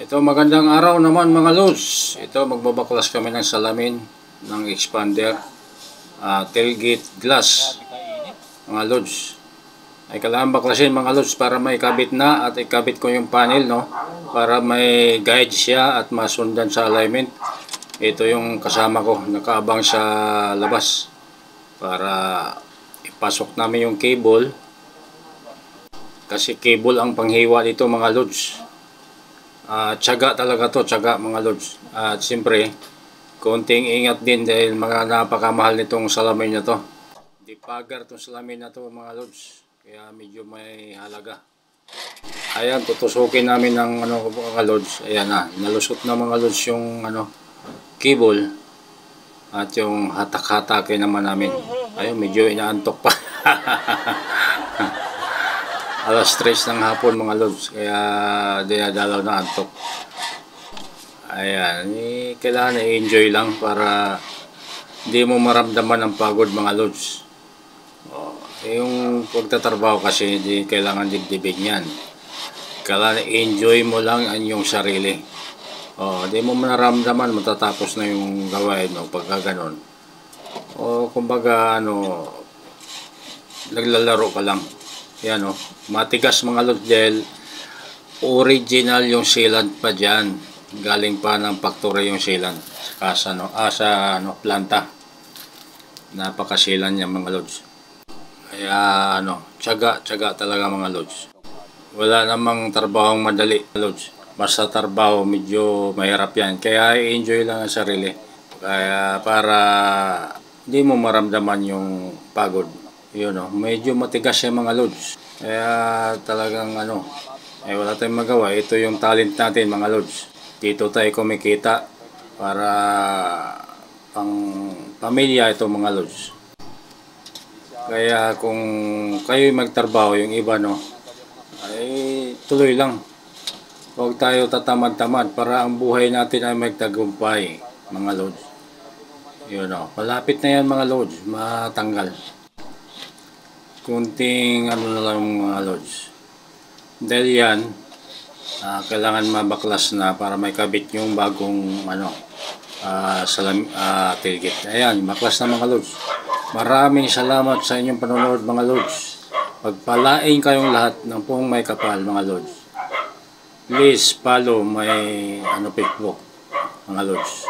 Ito, magandang araw naman mga lods. Ito, magbabaklas kami ng salamin ng expander, tailgate glass mga lods. Ay kailangan baklasin mga lods para may kabit na, at ikabit ko yung panel, no, para may guide siya at masundan sa alignment. Ito yung kasama ko, nakaabang sa labas para ipasok namin yung cable, kasi cable ang panghiwa dito mga lods. Tiyaga talaga to, tiyaga mga lods. At siyempre, konting ingat din dahil mga napakamahal nitong salamin na to. Dipagar itong salamin na to mga lods, kaya medyo may halaga. Ayan, tutusukin namin ng mga lods. Ayan na, nalusot na mga lods yung cable. At yung hatak-hatakin naman namin. Ayun, medyo inaantok pa. Alas 3 ng hapon mga lods, kaya dinadalaw na antok. Ayan, kailangan i-enjoy lang para hindi mo maramdaman ang pagod mga lods. Yung pagtatrabaho kasi hindi kailangan dibdibin yan. Kailangan i-enjoy mo lang ang iyong sarili. Hindi mo maramdaman matatapos na yung gawain mo pagka ganon. Kumbaga naglalaro ka lang. Yan matigas mga lods dahil original yung sealant pa dyan. Galing pa ng factory yung sealant sa planta. Napakasilan niya mga lods. Kaya tiyaga talaga mga lods. Wala namang trabahong madali lods. Basta trabaho medyo mahirap yan. Kaya i-enjoy lang ang sarili. Kaya para hindi mo maramdaman yung pagod. Medyo matigas siya mga lods. Kaya talagang wala tayong magawa. Ito yung talent natin mga lods. Dito tayo kumikita para pang pamilya ito mga lods. Kaya kung kayo magtrabaho, yung iba ay tuloy lang. Huwag tayo tatamad-tamad para ang buhay natin ay magtagumpay mga lods. Malapit na yan mga lods, matanggal. Kunting na lang mga lods. Dahil yan, kailangan mabaklas na para may kabit yung bagong tailgate. Ayan, baklas na mga lods. Maraming salamat sa inyong panonood mga lods. Pagpalain kayong lahat ng pong may kapal mga lods. Please follow my Facebook mga lods.